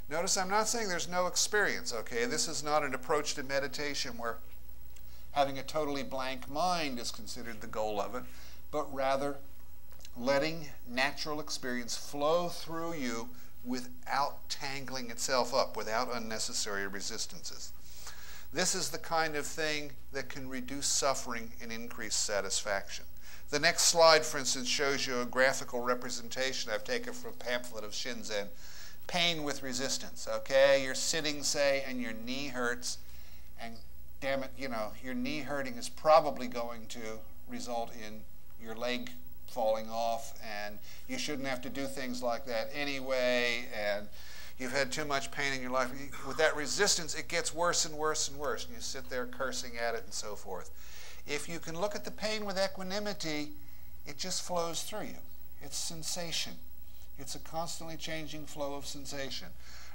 Notice I'm not saying there's no experience, okay? This is not an approach to meditation where having a totally blank mind is considered the goal of it, but rather letting natural experience flow through you without tangling itself up, without unnecessary resistances. This is the kind of thing that can reduce suffering and increase satisfaction. The next slide, for instance, shows you a graphical representation I've taken from a pamphlet of Shinzen. Pain with resistance, okay? You're sitting, say, and your knee hurts, and damn it, you know, your knee hurting is probably going to result in your leg falling off, and you shouldn't have to do things like that anyway, and you've had too much pain in your life. With that resistance, it gets worse and worse and worse, and you sit there cursing at it and so forth. If you can look at the pain with equanimity, it just flows through you. It's sensation. It's a constantly changing flow of sensation.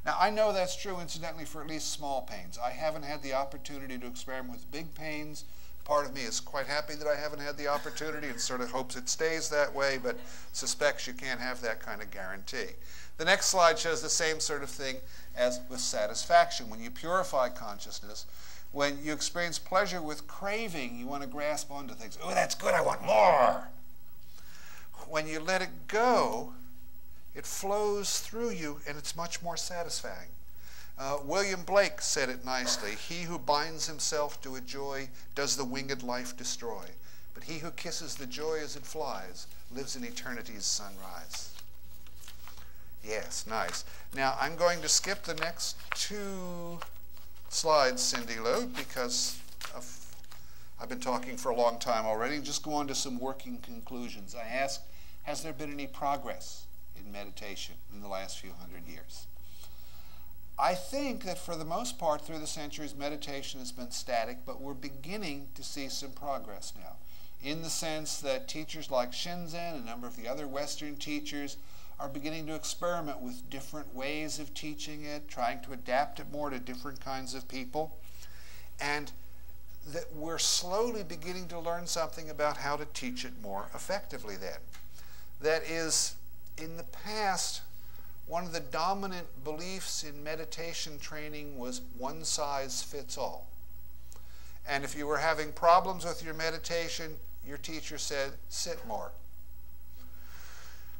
Now, I know that's true, incidentally, for at least small pains. I haven't had the opportunity to experiment with big pains. Part of me is quite happy that I haven't had the opportunity and sort of hopes it stays that way, but suspects you can't have that kind of guarantee. The next slide shows the same sort of thing as with satisfaction. When you purify consciousness, when you experience pleasure with craving, you want to grasp onto things. Oh, that's good, I want more. When you let it go, it flows through you, and it's much more satisfying. William Blake said it nicely. He who binds himself to a joy does the winged life destroy. But he who kisses the joy as it flies lives in eternity's sunrise. Yes, nice. Now, I'm going to skip the next 2 slides, Cindy Lou, because I've been talking for a long time already. Just go on to some working conclusions. I asked, has there been any progress in meditation in the last few hundred years? I think that for the most part through the centuries meditation has been static, but we're beginning to see some progress now, in the sense that teachers like Shinzen and a number of the other Western teachers are beginning to experiment with different ways of teaching it, trying to adapt it more to different kinds of people, and that we're slowly beginning to learn something about how to teach it more effectively then. That is, in the past, one of the dominant beliefs in meditation training was one size fits all. And if you were having problems with your meditation, your teacher said, sit more.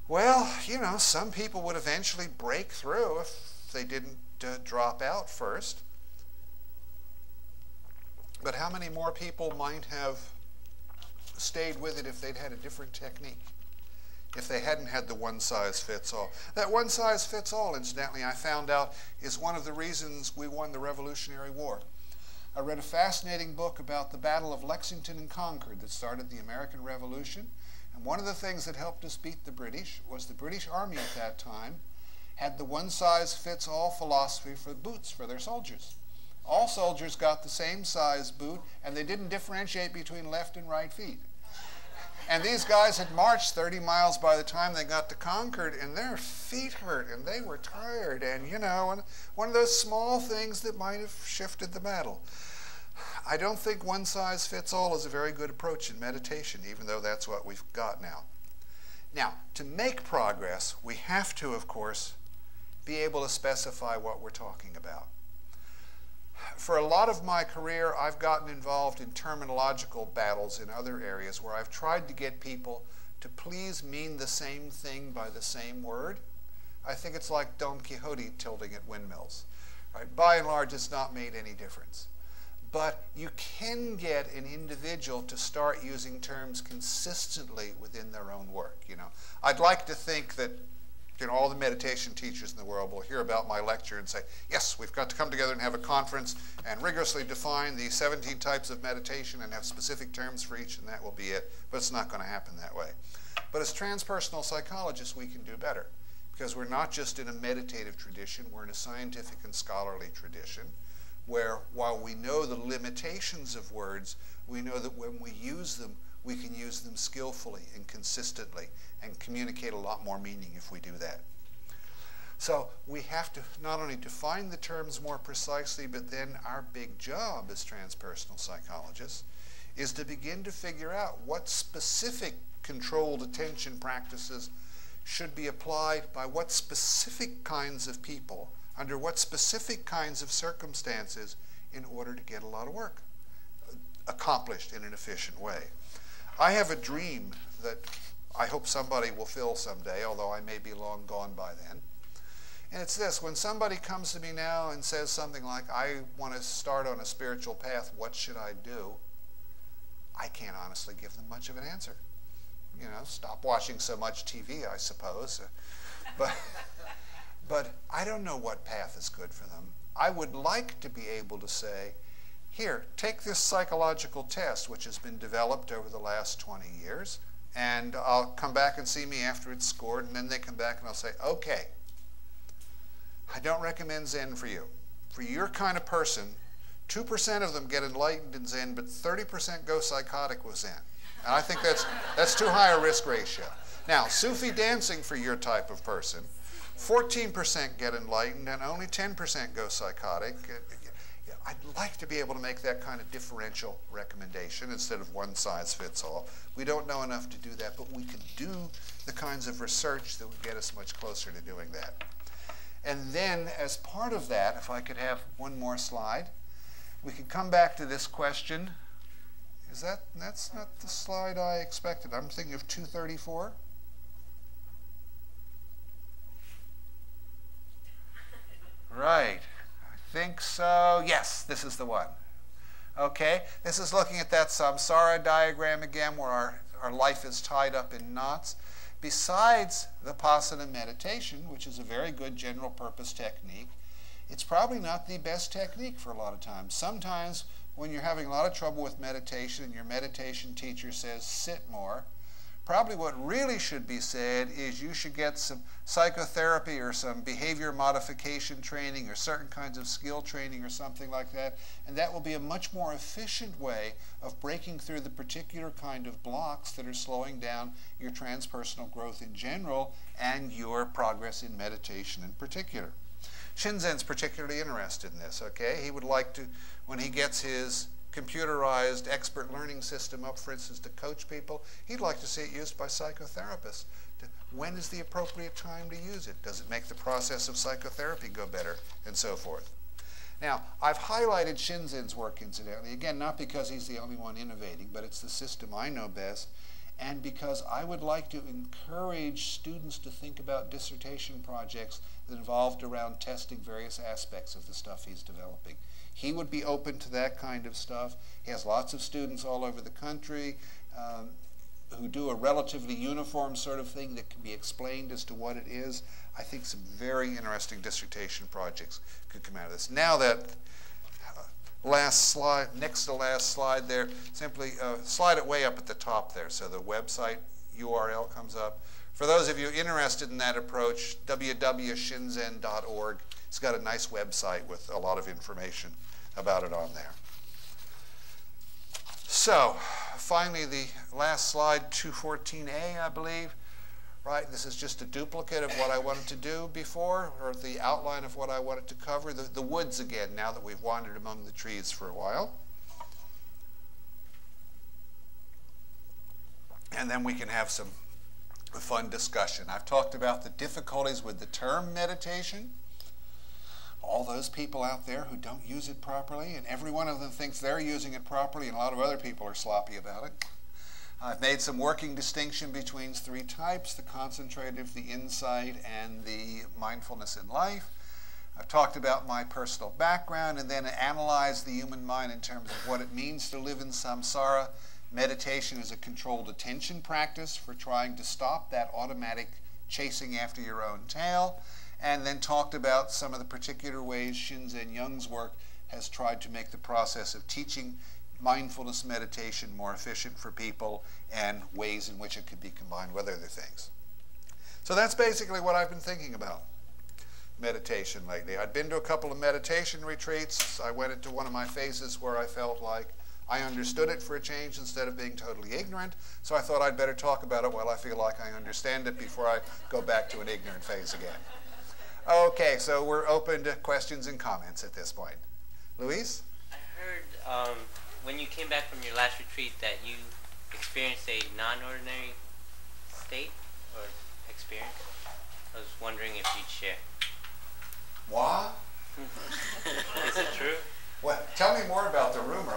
Well, you know, some people would eventually break through if they didn't drop out first. But how many more people might have stayed with it if they'd had a different technique? If they hadn't had the one size fits all. That one size fits all, incidentally, I found out is one of the reasons we won the Revolutionary War. I read a fascinating book about the Battle of Lexington and Concord that started the American Revolution. And one of the things that helped us beat the British was the British Army at that time had the one size fits all philosophy for boots for their soldiers. All soldiers got the same size boot, and they didn't differentiate between left and right feet. And these guys had marched 30 miles by the time they got to Concord, and their feet hurt, and they were tired, and, you know, one of those small things that might have shifted the battle. I don't think one size fits all is a very good approach in meditation, even though that's what we've got now. Now, to make progress, we have to, of course, be able to specify what we're talking about. For a lot of my career, I've gotten involved in terminological battles in other areas where I've tried to get people to please mean the same thing by the same word. I think it's like Don Quixote tilting at windmills. Right? By and large, it's not made any difference. But you can get an individual to start using terms consistently within their own work. You know, I'd like to think that all the meditation teachers in the world will hear about my lecture and say, yes, we've got to come together and have a conference and rigorously define the 17 types of meditation and have specific terms for each, and that will be it. But it's not going to happen that way. But as transpersonal psychologists, we can do better, because we're not just in a meditative tradition, we're in a scientific and scholarly tradition, where while we know the limitations of words, we know that when we use them, we can use them skillfully and consistently and communicate a lot more meaning if we do that. So we have to not only define the terms more precisely, but then our big job as transpersonal psychologists is to begin to figure out what specific controlled attention practices should be applied by what specific kinds of people under what specific kinds of circumstances in order to get a lot of work accomplished in an efficient way. I have a dream that I hope somebody will fill someday, although I may be long gone by then. And it's this: when somebody comes to me now and says something like, I want to start on a spiritual path, what should I do? I can't honestly give them much of an answer. You know, stop watching so much TV, I suppose. But I don't know what path is good for them. I would like to be able to say, here, take this psychological test, which has been developed over the last 20 years, and I'll come back and see me after it's scored, and then they come back and I'll say, okay, I don't recommend Zen for you. For your kind of person, 2% of them get enlightened in Zen, but 30% go psychotic with Zen. And I think that's too high a risk ratio. Now, Sufi dancing for your type of person, 14% get enlightened and only 10% go psychotic. I'd like to be able to make that kind of differential recommendation instead of one size fits all. We don't know enough to do that, but we can do the kinds of research that would get us much closer to doing that. And then, as part of that, if I could have one more slide, we could come back to this question. That's not the slide I expected. I'm thinking of 234. Right. I think so. Yes, this is the one. Okay. This is looking at that samsara diagram again, where our life is tied up in knots. Besides Vipassana meditation, which is a very good general purpose technique, it's probably not the best technique for a lot of times. Sometimes when you're having a lot of trouble with meditation and your meditation teacher says, sit more, probably what really should be said is you should get some psychotherapy or some behavior modification training or certain kinds of skill training or something like that, and that will be a much more efficient way of breaking through the particular kind of blocks that are slowing down your transpersonal growth in general and your progress in meditation in particular. Shinzen's particularly interested in this, okay? He would like to, when he gets his computerized expert learning system up, for instance, to coach people, he'd like to see it used by psychotherapists. When is the appropriate time to use it? Does it make the process of psychotherapy go better? And so forth. Now, I've highlighted Shinzen's work, incidentally, again, not because he's the only one innovating, but it's the system I know best, and because I would like to encourage students to think about dissertation projects that involved around testing various aspects of the stuff he's developing. He would be open to that kind of stuff. He has lots of students all over the country who do a relatively uniform sort of thing that can be explained as to what it is. I think some very interesting dissertation projects could come out of this. Now that last slide, next to last slide there, simply slide it way up at the top there so the website URL comes up. For those of you interested in that approach, www.shinzen.org. It's got a nice website with a lot of information about it on there. So, finally, the last slide, 214A, I believe. Right, this is just a duplicate of what I wanted to do before, or the outline of what I wanted to cover. The woods again, now that we've wandered among the trees for a while. And then we can have some fun discussion. I've talked about the difficulties with the term meditation. All those people out there who don't use it properly, and every one of them thinks they're using it properly, and a lot of other people are sloppy about it. I've made some working distinction between three types: the concentrative, the insight, and the mindfulness in life. I've talked about my personal background and then analyzed the human mind in terms of what it means to live in samsara. Meditation is a controlled attention practice for trying to stop that automatic chasing after your own tail. And then talked about some of the particular ways Shinzen Young's work has tried to make the process of teaching mindfulness meditation more efficient for people and ways in which it could be combined with other things. So that's basically what I've been thinking about meditation lately. I'd been to a couple of meditation retreats. I went into one of my phases where I felt like I understood it for a change instead of being totally ignorant, so I thought I'd better talk about it while I feel like I understand it before I go back to an ignorant phase again. Okay, so we're open to questions and comments at this point. Luis? I heard when you came back from your last retreat that you experienced a non-ordinary state or experience. I was wondering if you'd share. What? Is it true? What? Tell me more about the rumor.